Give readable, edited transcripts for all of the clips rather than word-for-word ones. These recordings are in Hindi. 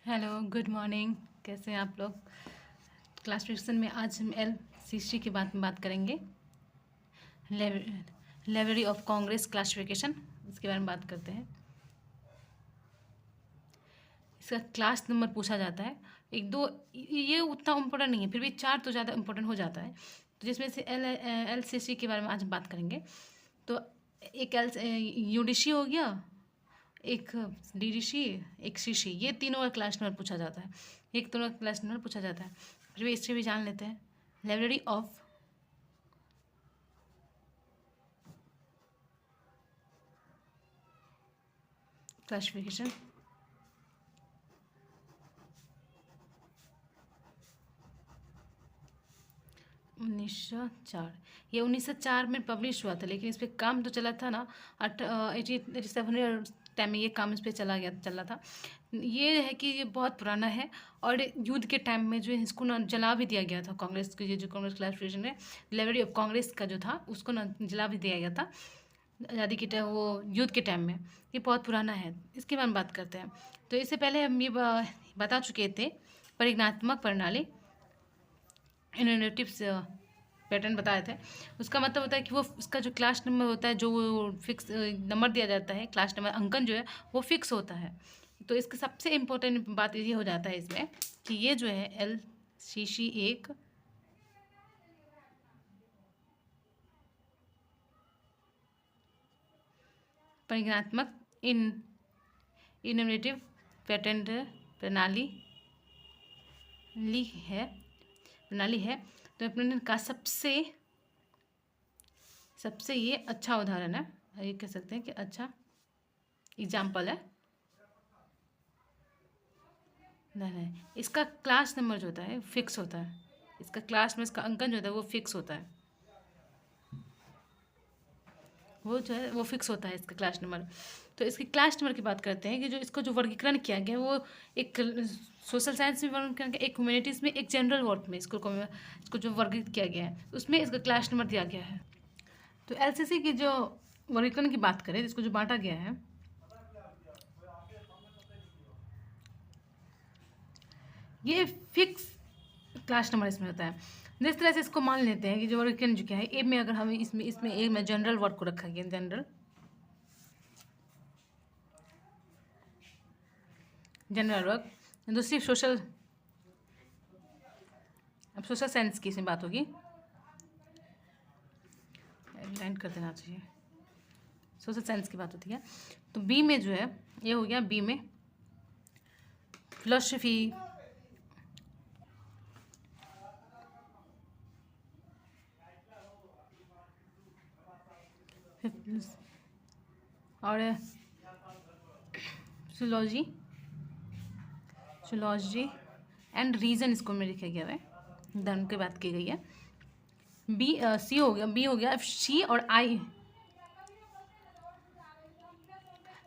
Hello, good morning. कैसे हैं आप लोग? क्लासिफिकेशन में आज हम LCC के बारे में बात करेंगे। लाइब्रेरी ऑफ कांग्रेस क्लासिफिकेशन, इसके बारे में बात करते हैं। इसका क्लास नंबर पूछा जाता है। एक दो ये उतना इम्पोर्टेंट नहीं है, फिर भी चार तो ज़्यादा इम्पोर्टेंट हो जाता है। तो जिसमें से LCC के बारे में आज हम बात करेंगे। तो एक UDC हो गया, एक DDC, एक CC, ये तीनों का क्लास नंबर पूछा जाता है। एक तीनों का क्लास नंबर पूछा जाता है। फिर भी इससे भी जान लेते हैं। Library of classification 1904। ये 1904 में पब्लिश हुआ था, लेकिन इस पर काम तो चला था ना 87 टाइम में ये काम इस पर चला था। ये है कि ये बहुत पुराना है और युद्ध के टाइम में जो है इसको ना जला भी दिया गया था। कांग्रेस की जो कांग्रेस क्लासिफिकेशन है, लाइब्रेरी ऑफ कांग्रेस का जो था उसको ना जला भी दिया गया था आज़ादी के टाइम, वो युद्ध के टाइम में। ये बहुत पुराना है, इसके बारे में बात करते हैं। तो इससे पहले हम ये बता चुके थे परिज्ञानात्मक प्रणाली, इनोवेटिव पैटर्न बताए थे। उसका मतलब होता है कि वो उसका जो क्लास नंबर होता है, जो वो फिक्स नंबर दिया जाता है, क्लास नंबर अंकन जो है वो फिक्स होता है। तो इसका सबसे इम्पोर्टेंट बात ये हो जाता है इसमें कि ये जो है LCC एक परिज्ञानात्मक इनोवेटिव पैटर्न प्रणाली है। तो पैटर्न का सबसे ये अच्छा उदाहरण है, ये कह सकते हैं कि अच्छा एग्जाम्पल है। नहीं, इसका क्लास नंबर जो होता है फिक्स होता है। इसका क्लास नंबर, इसका अंकन जो होता है वो फिक्स होता है। वो जो है वो फिक्स होता है इसका क्लास नंबर। तो इसकी क्लास नंबर की बात करते हैं कि जो इसको जो वर्गीकरण किया गया वो एक सोशल साइंस में वर्गीकरण किया गया, एक ह्यूमैनिटीज़ में, एक जनरल वर्क में इसको जो वर्गीकृत किया गया है उसमें इसका क्लास नंबर दिया गया है। तो LCC की जो वर्गीकरण की बात करें, इसको जो बांटा गया है, ये फिक्स क्लास नंबर इसमें होता है। जिस तरह से इसको मान लेते हैं कि जो वर्गीकरण जो क्या है, ए में अगर हम इसमें ए में जनरल वर्क को रखा गया, जनरल वर्क। दूसरी सोशल साइंस की इसमें बात होगी, लाइन कर देना चाहिए। सोशल साइंस की बात होती है। तो बी में जो है ये हो गया, बी में फिलोसफी, और सोलॉजी एंड रीजन इसको में लिखा गया है, धर्म की बात की गई है। सी हो गया, बी हो गया, सी और आई।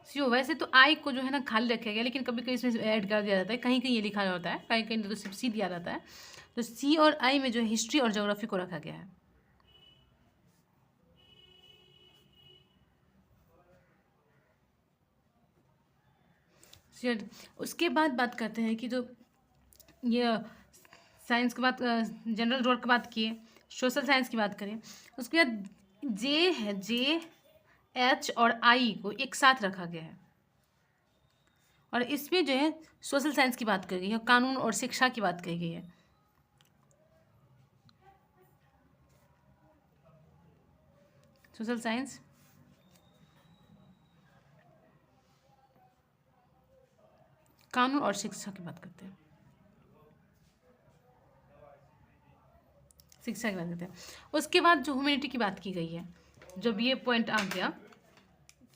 सी हो, वैसे तो आई को जो है ना खाली रखा गया, लेकिन कभी कभी इसमें ऐड कर दिया जाता है, कहीं कहीं ये लिखा जाता है, कहीं कहीं तो सिर्फ सी दिया जाता है। तो सी और आई में जो है हिस्ट्री और ज्योग्राफी को रखा गया है। उसके बाद बात करते हैं कि जो ये साइंस की बात, जनरल वर्क की बात किए, सोशल साइंस की बात करें, उसके बाद जे है, JH और I को एक साथ रखा गया है। और इसमें जो है सोशल साइंस की बात की गई है, कानून और शिक्षा की बात की गई है। सोशल साइंस, कानून और शिक्षा की बात करते हैं, शिक्षा की बात करते हैं। उसके बाद जो ह्यूमैनिटी की बात की गई है, जब ये पॉइंट आ गया,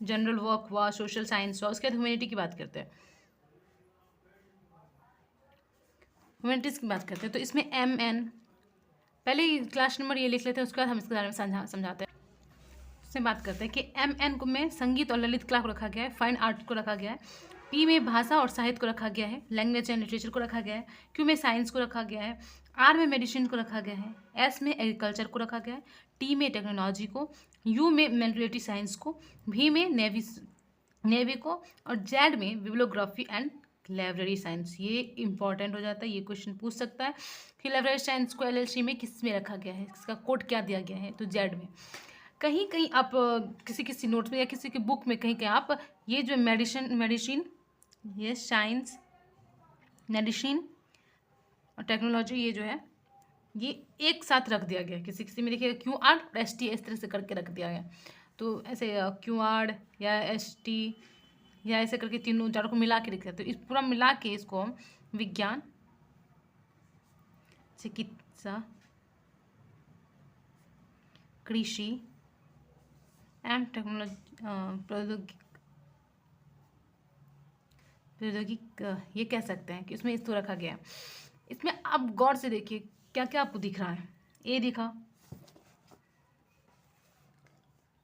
जनरल वर्क हुआ, सोशल साइंस हुआ, उसके बाद ह्यूमैनिटी की बात करते हैं। ह्यूमैनिटीज़ की बात करते हैं तो इसमें MN, पहले ही क्लास नंबर ये लिख लेते हैं, उसके बाद हम इसके बारे में समझाते हैं। उससे बात करते हैं कि MN को में संगीत और ललित कला को रखा गया है, फाइन आर्ट को रखा गया है। P में भाषा और साहित्य को रखा गया है, लैंग्वेज एंड लिटरेचर को रखा गया है। Q में साइंस को रखा गया है। R में मेडिसिन को रखा गया है। S में एग्रीकल्चर को रखा गया है। T में टेक्नोलॉजी को। U में मेंटलिटी साइंस को। V में नेवी को, और Z में बिब्लियोग्राफी एंड लाइब्रेरी साइंस, ये इंपॉर्टेंट हो जाता है, ये क्वेश्चन पूछ सकता है कि लाइब्रेरी साइंस को एलएलसी में किस में रखा गया है, इसका कोड क्या दिया गया है, तो जेड में। कहीं कहीं आप किसी किसी नोट्स में या किसी की बुक में कहीं कहीं आप ये जो मेडिसिन ये साइंस मेडिसिन और टेक्नोलॉजी ये जो है ये एक साथ रख दिया गया, किसी किसी में देखिए क्यू आर और एस टी इस तरह से करके रख दिया गया। तो ऐसे क्यू आर या एस टी या ऐसे करके तीनों चारों को मिला के रखा, तो इस पूरा मिला के इसको हम विज्ञान, चिकित्सा, कृषि एंड टेक्नोलॉजी प्रौद्योगिक ये कह सकते हैं कि इसमें इसको रखा गया है। इसमें आप गौर से देखिए क्या क्या आपको दिख रहा है। ए दिखा,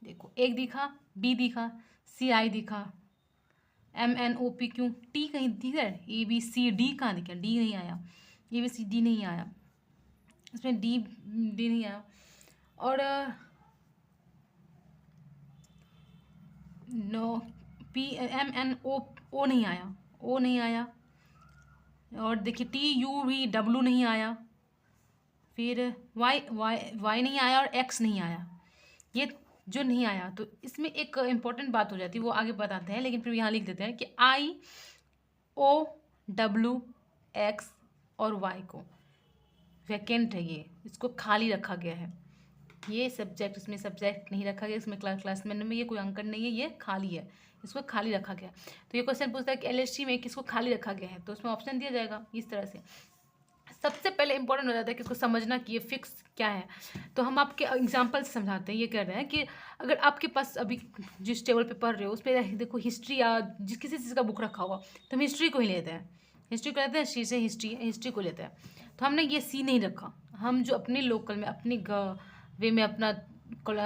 देखो एक दिखा, बी दिखा, सी आई दिखा, M N O P Q T कहीं दिखा है, ए बी सी डी कहाँ दिखा, डी नहीं आया, ए बी सी डी नहीं आया, इसमें डी नहीं आया, और no P M N O नहीं आया, ओ नहीं आया, और देखिए टी यू वी डब्लू नहीं आया, फिर वाई नहीं आया और एक्स नहीं आया, ये जो नहीं आया। तो इसमें एक इम्पॉर्टेंट बात हो जाती है, वो आगे बताते हैं, लेकिन फिर यहाँ लिख देते हैं कि आई ओ डब्लू एक्स और वाई को वैकेंट है, ये इसको खाली रखा गया है, ये सब्जेक्ट, इसमें सब्जेक्ट नहीं रखा गया, इसमें क्लासमेट में ये कोई अंकन नहीं है, ये खाली है, इसको खाली रखा गया। तो ये क्वेश्चन पूछता है कि एलएसटी में किसको खाली रखा गया है, तो उसमें ऑप्शन दिया जाएगा इस तरह से। सबसे पहले इंपॉर्टेंट हो जाता है कि इसको समझना कि ये फिक्स क्या है। तो हम आपके एग्जाम्पल से समझाते हैं। ये कह रहे हैं कि अगर आपके पास अभी जिस टेबल पे पढ़ रहे हो उस पर देखो हिस्ट्री या जिस किसी चीज़ का बुक रखा हुआ, तो हम हिस्ट्री को ही लेते हैं, हिस्ट्री को लेते हैं, सी से हिस्ट्री को लेते हैं। तो हमने ये सी नहीं रखा, हम जो अपने लोकल में अपनी वे में अपना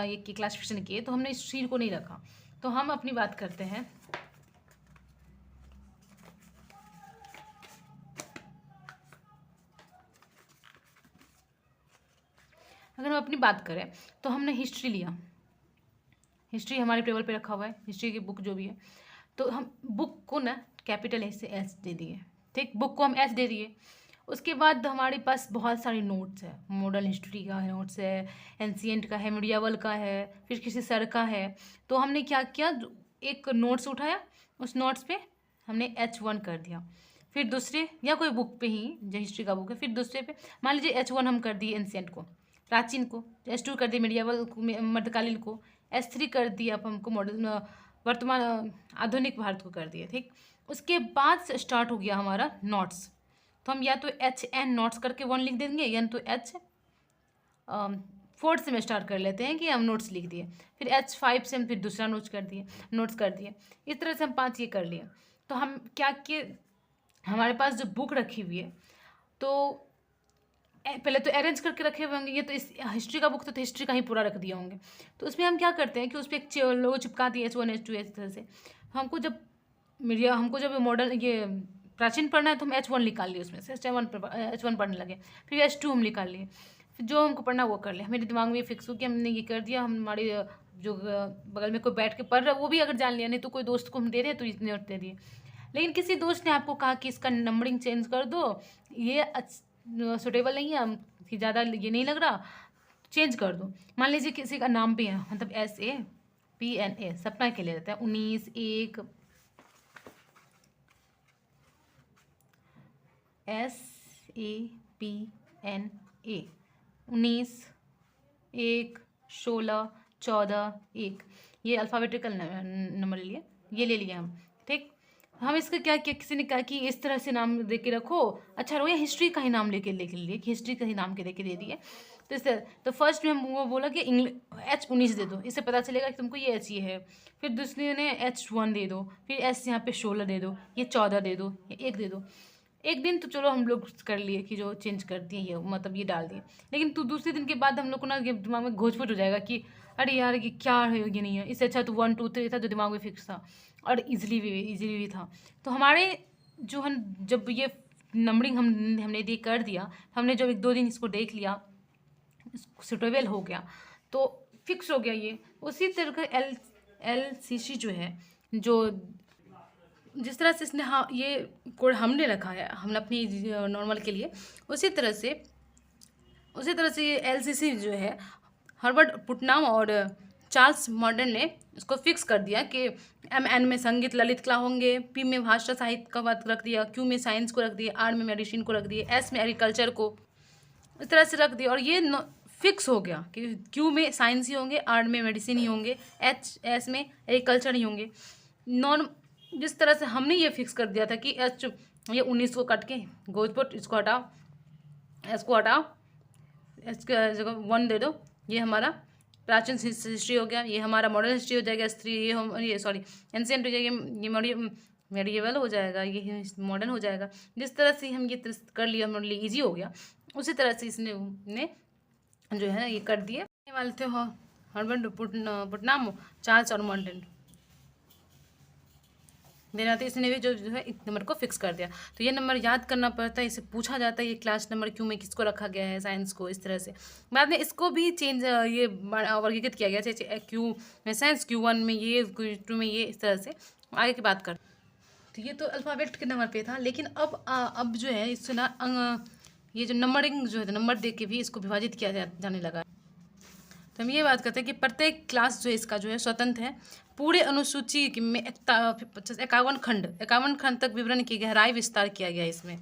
ये क्लासिफिकेशन किए, तो हमने इस सी को नहीं रखा। तो हम अपनी बात करते हैं, अगर हम अपनी बात करें तो हमने हिस्ट्री लिया, हिस्ट्री हमारे टेबल पे रखा हुआ है, हिस्ट्री की बुक जो भी है, तो हम बुक को ना कैपिटल एस से एस दे दिए, ठीक, बुक को हम एस दे दिए। उसके बाद हमारे पास बहुत सारे नोट्स है, मॉडर्न हिस्ट्री का नोट्स है, एंशिएंट का है, मिडियावल का है, फिर किसी सर का है। तो हमने क्या किया, एक नोट्स उठाया, उस नोट्स पे हमने H1 कर दिया, फिर दूसरे या कोई बुक पे ही जो हिस्ट्री का बुक है, फिर दूसरे पे मान लीजिए H1 हम कर दिए एंशिएंट को, प्राचीन को, H2 कर दिए मिडियावल को, मध्यकालीन को, H3 कर दिया अब हमको मॉडर्न वर्तमान आधुनिक भारत को कर दिया, ठीक। उसके बाद से स्टार्ट हो गया हमारा नोट्स, तो हम या तो HN नोट्स करके 1 लिख देंगे, या तो H 4 से में स्टार्ट कर लेते हैं कि हम नोट्स लिख दिए, फिर H5 से हम फिर दूसरा नोट्स कर दिए, इस तरह से हम 5 ये कर लिए। तो हम क्या किए, हमारे पास जो बुक रखी हुई है तो पहले तो अरेंज करके रखे हुए होंगे, ये तो इस हिस्ट्री का बुक तो हिस्ट्री का ही पूरा रख दिया होंगे। तो उसमें हम क्या करते हैं कि उस पर एक लोगो चिपका दिए H1 H2 इस तरह से। हमको जब मॉडल ये प्राचीन पढ़ना है तो हम H1 निकाल लिए, उसमें से H1 पढ़ने लगे, फिर H2 हम निकाल लिए, फिर जो हमको पढ़ना वो कर लिया। मेरे दिमाग में ये फिक्स हो कि हमने ये कर दिया, हमारे जो बगल में कोई बैठ के पढ़ रहा है वो भी अगर जान लिया, नहीं तो कोई दोस्त को हम दे रहे हैं तो इतने नोट दे दिए। लेकिन किसी दोस्त ने आपको कहा कि इसका नंबरिंग चेंज कर दो, ये सुटेबल नहीं है, हम ज़्यादा ये नहीं लग रहा, चेंज कर दो। मान लीजिए किसी का नाम भी है, मतलब SAPNA, सपना के लिए रहता है 19/1 SAPNA 19/1/16/14/1, ये अल्फ़ाबेटिकल नंबर ले लिए, ये ले लिया हम, ठीक। हम इसका क्या किया, किसी ने कहा कि इस तरह से नाम दे के रखो, अच्छा रहो, या हिस्ट्री का ही नाम लेके लिए, हिस्ट्री का ही नाम के दे दिए। तो इस तो फर्स्ट में हम वो बोला कि H19 दे दो, इससे पता चलेगा कि तुमको ये H ये है। फिर दूसरे ने H1 दे दो, फिर S यहाँ पे 16 दे दो, ये 14 दे दो, ये 1 दे दो। एक दिन तो चलो हम लोग कर लिए कि जो चेंज कर दिए, ये मतलब ये डाल दिए, लेकिन तो दूसरे दिन के बाद हम लोग को ना ये दिमाग में घोचपुट हो जाएगा कि अरे यार ये क्या है, ये नहीं है, इससे अच्छा तो 1 2 3 था जो दिमाग में फिक्स था और इजीली भी था। तो हमारे जो हम जब ये नंबरिंग हमने ये कर दिया, हमने जब 1-2 दिन इसको देख लिया, सुटेबल हो गया तो फिक्स हो गया ये। उसी तरह का LCC जो है, जो जिस तरह से इसने हाँ ये कोड हमने रखा है हमने अपनी नॉर्मल के लिए, उसी तरह से ये एलसीसी जो है हर्बर्ट पुटनाम और चार्ल्स मॉडर्न ने इसको फिक्स कर दिया कि एन में संगीत ललित कला होंगे, पी में भाषा साहित्य का बात रख दिया, क्यू में साइंस को रख दिया, आर में मेडिसिन को रख दिया, एस में एग्रीकल्चर को इस तरह से रख दिया। और ये फिक्स हो गया कि क्यू में साइंस ही होंगे, आर में मेडिसिन ही होंगे, एस में एग्रीकल्चर ही होंगे। जिस तरह से हमने ये फिक्स कर दिया था कि एच ये 19 को कट के गोजपुट इसको हटाओ, एस को हटाओ, एस का जगह 1 दे दो, ये हमारा प्राचीन हिस्ट्री हो गया, ये हमारा मॉडर्न हिस्ट्री हो जाएगा, S3 ये सॉरी एंशिएंट हो जाएगा, ये मेडिएवल हो जाएगा, ये मॉडर्न हो जाएगा। जिस तरह से हम ये कर लिया हमारे लिए ईजी हो गया, उसी तरह से इसने जो है ना ये कर दिए वाले थे हर्बर्ट पुटनाम, चार्ल्स और मॉडर्न देना था। इसने भी जो है इस नंबर को फिक्स कर दिया। तो ये नंबर याद करना पड़ता है, इसे पूछा जाता है ये क्लास नंबर क्यों में किसको रखा गया है साइंस को इस तरह से। बाद में इसको भी चेंज ये वर्गीकृत किया गया, जैसे क्यू में साइंस, Q1 में ये, Q2 में ये, इस तरह से आगे की बात कर। तो ये तो अल्फ़ाबेट के नंबर पे था, लेकिन अब जो है इससे ना ये जो नंबरिंग जो है नंबर दे के भी इसको विभाजित किया जाने लगा। तो हम ये बात करते हैं कि प्रत्येक क्लास जो है इसका जो है स्वतंत्र है। पूरे अनुसूची में 51 खंड तक विवरण की गहराई विस्तार किया गया है इसमें।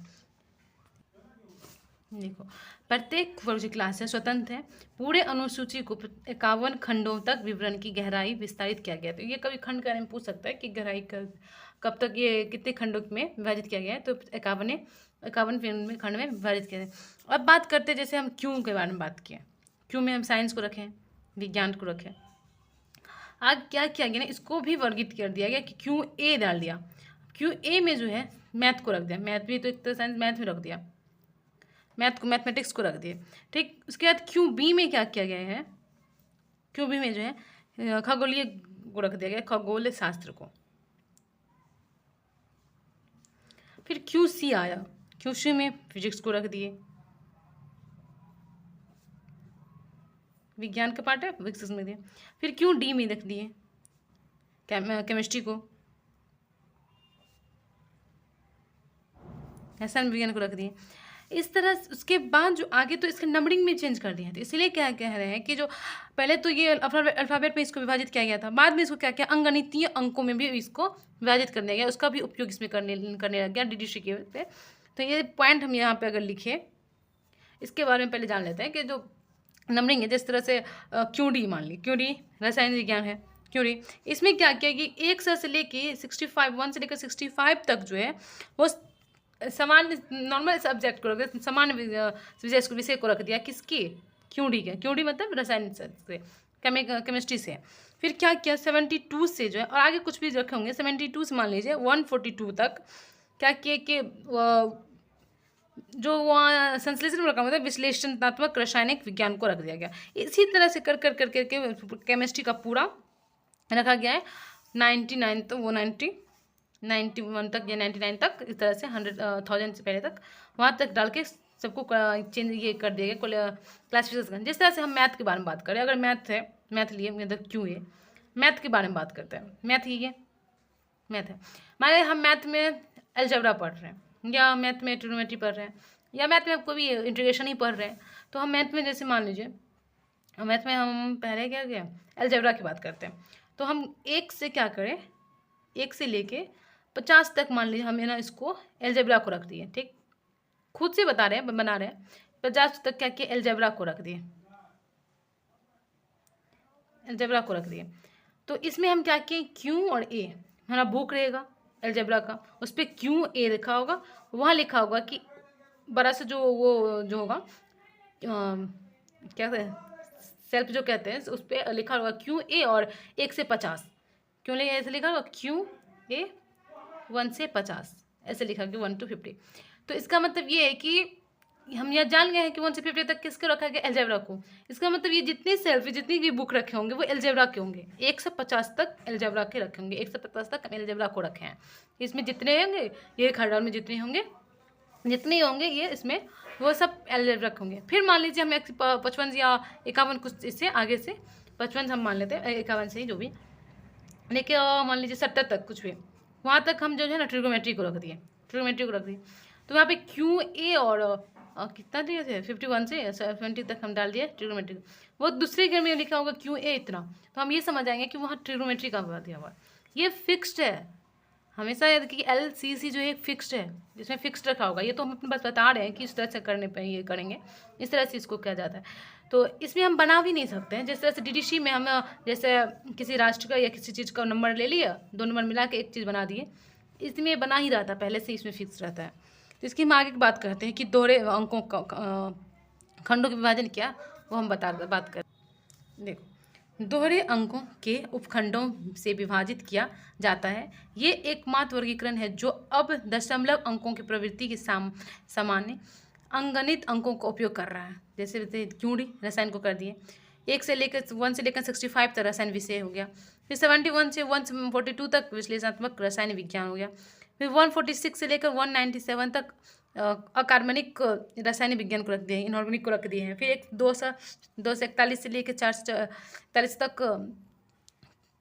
देखो प्रत्येक जो क्लास है स्वतंत्र है, पूरे अनुसूची को 51 खंडों तक विवरण की गहराई विस्तारित किया गया। तो ये कभी खंड के बारे में पूछ सकता है कि गहराई कब तक ये कितने खंडों में विभाजित किया गया है, तो 51 खंड में विभाजित किया है। अब बात करते हैं जैसे हम क्यों के बारे में बात किए, क्यों में हम साइंस को रखें, विज्ञान को रखें। आगे क्या किया गया ना, इसको भी वर्गीकृत कर दिया गया कि क्यू ए डाल दिया। क्यू ए में जो है मैथ को रख दिया, मैथ भी तो एक तरह साइंस मैथ में रख दिया, मैथमेटिक्स को रख दिए। ठीक, उसके बाद क्यू बी में क्या किया गया है, क्यू बी में जो है खगोलीय को रख दिया गया, खगोल शास्त्र को। फिर क्यू सी आया, क्यू सी में फिजिक्स को रख दिए, विज्ञान का पार्ट है फिजिक्स में दिए। फिर क्यू डी में रख दिए केमिस्ट्री को, ऐसा विज्ञान को रख दिए। इस तरह उसके बाद जो आगे तो इसके नंबरिंग में चेंज कर दिया है। तो इसलिए क्या कह रहे हैं कि जो पहले तो ये अल्फ़ाबेट में इसको विभाजित किया गया था, बाद में इसको क्या किया अंगणितीय अंकों में भी इसको विभाजित कर दिया गया, उसका भी उपयोग इसमें करने लग गया DDC के पे। तो ये पॉइंट हम यहाँ पे अगर लिखे, इसके बारे में पहले जान लेते हैं कि जो नंबरिंग है, जिस तरह से QD मान ली, QD रसायन विज्ञान है, QD इसमें क्या किया कि 1 से लेके 1 से लेकर 65 तक जो है वो समान नॉर्मल सब्जेक्ट को रख दिया, समान विषय को रख दिया, किसकी QD के, QD मतलब रसायन से, केमिस्ट्री से। फिर क्या किया 72 से जो है, और आगे कुछ भी रखे होंगे 72 से मान लीजिए 142 तक क्या किए कि जो वहाँ संश्लेषण रखा मतलब विश्लेषणात्मक रासायनिक विज्ञान को रख दिया गया। इसी तरह से कर केमिस्ट्री का पूरा रखा गया है 99 तो वो 91 तक या 99 तक, इस तरह से 100,000 से पहले तक वहाँ तक डाल के सबको चेंज ये कर दिया गया क्लासिफिकेशन। जिस तरह से हम मैथ के बारे में बात करें, अगर मैथ है, मैथ लिए मतलब क्यों है, मैथ के बारे में बात करते हैं। मैथ ही है, मैथ है, माने हम मैथ में अलजेब्रा पढ़ रहे हैं, या मैथ में ट्रिग्नोमेट्री पढ़ रहे हैं, या मैथ में कोई भी इंटीग्रेशन ही पढ़ रहे हैं। तो हम मैथ में जैसे मान लीजिए मैथ में हम पहले क्या गया अलजेब्रा की बात करते हैं, तो हम 1 से क्या करें, 1 से लेके 50 तक मान लीजिए हमें ना इसको अलजेब्रा को रख दिए। ठीक, खुद से बता रहे हैं, बना रहे हैं, 50 तक क्या किए अलजेब्रा को रख दिए, अलजेब्रा को रख दिए। तो इसमें हम क्या किए क्यू और ए, हमारा बुक रहेगा अलजेब्रा का, उस पर क्यू ए लिखा होगा, वहाँ लिखा होगा कि बड़ा सा जो वो जो होगा क्या कहते हैं सेल्फ जो कहते हैं, उस पर लिखा होगा क्यू ए और 1 से 50, क्यों ले ऐसे लिखा होगा क्यू ए 1 से 50, ऐसे लिखा गया 1 to 50। तो इसका मतलब ये है कि हम यह जान गए हैं कि 1 से 50 तक किसको रखा गया अलजेब्रा को। इसका मतलब ये जितनी सेल्फ जितनी भी बुक रखे होंगे वो अलजेब्रा के होंगे, 1 से 50 तक अलजेब्रा के रखे होंगे, 1 से 50 तक अलजेब्रा को रखे हैं। इसमें जितने होंगे ये खरडौल में जितने होंगे ये इसमें वो सब अलजेब्रा के होंगे। फिर मान लीजिए हम 55 या 51 कुछ इससे आगे से 55 हम मान लेते हैं, 51 से ही जो भी, लेकिन मान लीजिए 70 तक कुछ भी, वहाँ तक हम जो है ना ट्रिग्नोमेट्री को रख दिए, ट्रिग्नोमेट्री को रख दिए। तो यहाँ पे क्यू ए और कितना दिए थे 51 से 70 तक हम डाल दिए ट्रिग्नोमेट्री। वो दूसरे घर में लिखा होगा क्यू ए इतना, तो हम ये समझ आएंगे कि वहाँ ट्रिग्नोमेट्री का दिया हुआ है। ये फिक्स्ड है, हमेशा याद कि एल सी सी जो है फिक्स्ड है, जिसमें फिक्स्ड रखा होगा। ये तो हम अपने बस बता रहे हैं कि इस तरह से करने पे ये करेंगे, इस तरह से इसको किया जाता है। तो इसमें हम बना भी नहीं सकते हैं, जिस तरह से डीडीसी में हम जैसे किसी राष्ट्र का या किसी चीज़ का नंबर ले लिया, दो नंबर मिला के एक चीज़ बना दिए, इसमें बना ही रहता पहले से, इसमें फिक्स रहता है। तो इसकी हम आगे की बात करते हैं कि दोहरे अंकों का खंडों के विभाजन क्या, वो हम बात कर। देखो, दोहरे अंकों के उपखंडों से विभाजित किया जाता है। ये एकमात्र वर्गीकरण है जो अब दशमलव अंकों की प्रवृत्ति के सामान्य अंगणित अंकों का उपयोग कर रहा है। जैसे क्यूडी रसायन को कर दिए, 1 से लेकर 65 तक रसायन विषय हो गया। फिर 71 से 142 तक विश्लेषणात्मक रसायन विज्ञान हो गया। फिर 146 से लेकर 197 तक अकार्बनिक रासायनिक विज्ञान को रख दिए हैं, इनऑर्गेनिक को रख दिए हैं। फिर एक 241 से लेकर 440 तक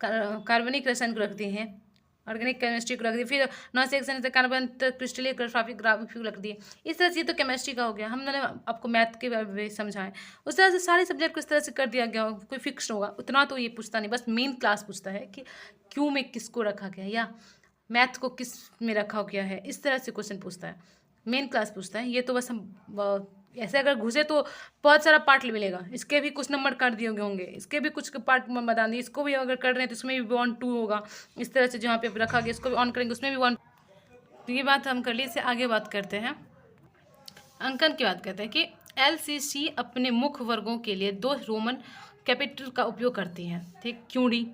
कार्बनिक रसायन को रख दिए हैं, ऑर्गेनिक केमिस्ट्री को रख दिए। फिर 9 से 1 से कार्बन तक क्रिस्टलीय ग्राफिक रख दिए। इस तरह से ये तो केमिस्ट्री का हो गया, हमने आपको मैथ के बारे में समझाएं। उस तरह से सारे सब्जेक्ट को इस तरह से कर दिया गया, कोई फिक्स होगा उतना तो ये पूछता नहीं, बस मेन क्लास पूछता है कि क्यों में किसको रखा गया या मैथ को किस में रखा गया है, इस तरह से क्वेश्चन पूछता है, मेन क्लास पूछता है। ये तो बस हम ऐसे अगर घुसे तो बहुत सारा पार्ट मिलेगा, इसके भी कुछ नंबर कर दिए होंगे, इसके भी कुछ पार्ट बता दिए, इसको भी अगर कर रहे हैं तो इसमें भी 1 2 होगा। इस तरह से जहाँ पे रखा गया इसको भी ऑन करेंगे, उसमें भी 1। तो ये बात हम कर लिए, इससे आगे बात करते हैं, अंकन की बात करते हैं कि LCC अपने मुख्य वर्गों के लिए 2 रोमन कैपिटल का उपयोग करती हैं। ठीक, क्यूडी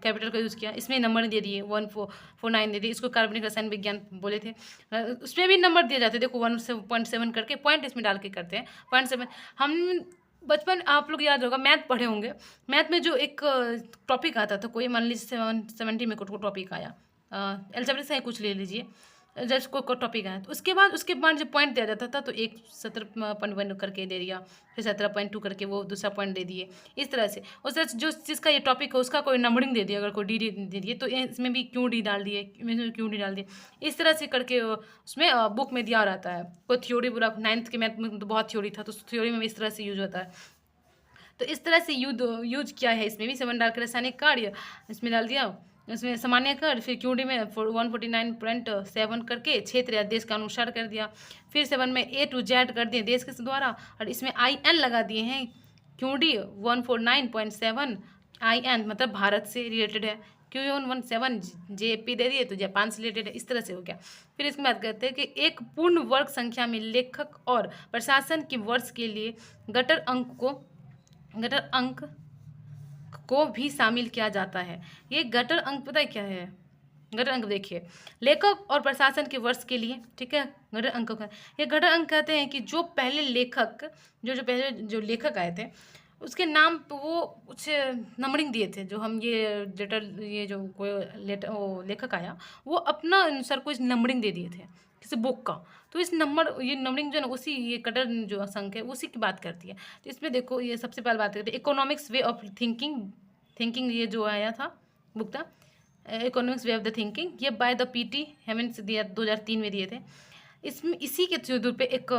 कैपिटल का यूज़ किया, इसमें नंबर दे दिए 1449 दे दिए। इसको कार्बनिक रसायन विज्ञान बोले थे, उसमें भी नंबर दिए जाते। देखो 1.7 करके पॉइंट इसमें डाल के करते हैं 0.7। हम बचपन आप लोग याद होगा मैथ पढ़े होंगे, मैथ में जो एक टॉपिक आता था, कोई मान लीजिए 70 में को टॉपिक आया, एल्जेब्रा से कुछ ले लीजिए, जस्ट को टॉपिक आया, तो उसके बाद जब पॉइंट दिया जाता था तो एक 17.1 करके दे दिया, फिर 17.2 करके वो दूसरा पॉइंट दे दिए। इस तरह से उस तरह से जो जिसका ये टॉपिक है उसका कोई नंबरिंग दे दिया, अगर कोई डी दे दिए तो इसमें भी क्यों डी डाल दिए, इसमें क्यों डी डाल दिए। इस तरह से करके उसमें बुक में दिया रहता है। कोई थ्योरी पूरा 9th के मैथ में तो बहुत थ्योरी था, तो थ्योरी में भी इस तरह से यूज होता है। तो इस तरह से यूज किया है, इसमें भी 7 डाल के रासायनिक कार्य इसमें डाल दिया, इसमें सामान्य कर, फिर क्यूडी में 149.7 करके क्षेत्र या देश का अनुसार कर दिया। फिर 7 में A to Z कर दिए देश के द्वारा, और इसमें IN लगा दिए हैं। क्यूडी 149.7 IN मतलब भारत से रिलेटेड है, Q117 JP दे दिए तो जापान से रिलेटेड है। इस तरह से हो गया। फिर इसकी बात करते हैं कि एक पूर्ण वर्ग संख्या में लेखक और प्रशासन के वर्ष के लिए गटर अंक को भी शामिल किया जाता है। ये गटर अंक पता है क्या है? गटर अंक देखिए, लेखक और प्रशासन के वर्ष के लिए, ठीक है, गटर अंक का ये गटर अंक कहते हैं कि जो पहले लेखक पहले जो लेखक आए थे उसके नाम पे वो कुछ नंबरिंग दिए थे। जो हम ये जो कोई लेखक आया वो अपना अनुसार कुछ नंबरिंग दे दिए थे किसी बुक का, तो इस ये नंबरिंग जो है ना उसी ये कटर जो अंक है उसी की बात करती है। तो इसमें देखो ये सबसे पहले बात करते हैं इकोनॉमिक्स वे ऑफ थिंकिंग ये जो आया था बुक था, economics way of the thinking, ये बाय द PT हेमंत दिया 2003 में दिए थे। इसमें इसी के दूर पे एक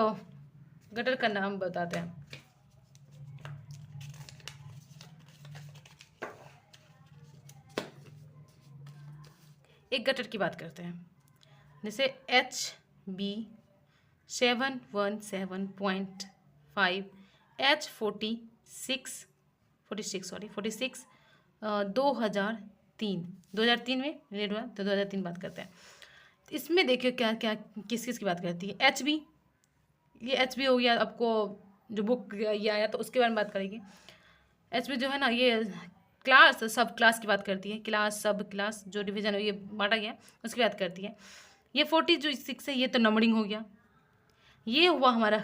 गटर का नाम बताते हैं। एक गटर की बात करते हैं, जैसे HB 717.5 H46 2003 में रिलेट हुआ, तो 2003 बात करते हैं। इसमें देखिए क्या क्या किस की बात करती है। HB, ये HB हो गया, आपको जो बुक ये आया तो उसके बारे में बात करेंगे। HB जो है ना ये क्लास सब क्लास की बात करती है, क्लास सब क्लास जो डिवीजन है ये बांटा गया उसकी बात करती है। ये 46 है, ये तो नंबरिंग हो गया। ये हुआ हमारा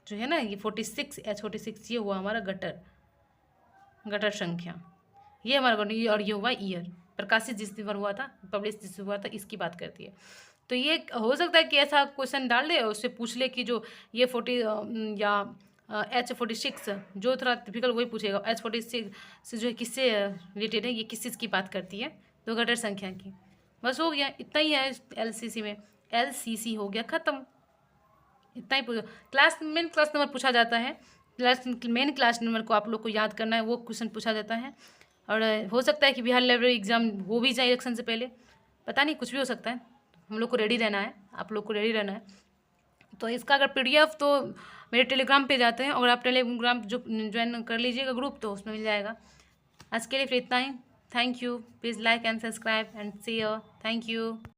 जो है ना ये 46 H46, ये हुआ हमारा गटर संख्या, ये हमारा गटर, और ये हुआ ईयर, प्रकाशित जिस दिन पर हुआ था, पब्लिश जिस दिन हुआ था, इसकी बात करती है। तो ये हो सकता है कि ऐसा क्वेश्चन डाल दे और उससे पूछ ले कि जो ये 40 या H46 जो थोड़ा टिपिकल वही पूछेगा। H46 से जो है किससे रिलेटेड है, ये किस चीज़ की बात करती है, तो गटर संख्या की। बस हो गया, इतना ही है LCC में। LCC हो गया ख़त्म, इतना ही पूछो। मेन क्लास नंबर पूछा जाता है, मेन क्लास नंबर को आप लोग को याद करना है, वो क्वेश्चन पूछा जाता है। और हो सकता है कि बिहार लाइब्रेरी एग्ज़ाम हो भी जाए इलेक्शन से पहले, पता नहीं, कुछ भी हो सकता है। हम लोग को रेडी रहना है, आप लोग को रेडी रहना है। तो इसका अगर PDF तो मेरे टेलीग्राम पे जाते हैं, और आप टेलीग्राम जो ज्वाइन कर लीजिएगा ग्रुप, तो उसमें मिल जाएगा। आज के लिए फिर इतना ही। Thank you, please like and subscribe and share. Thank you.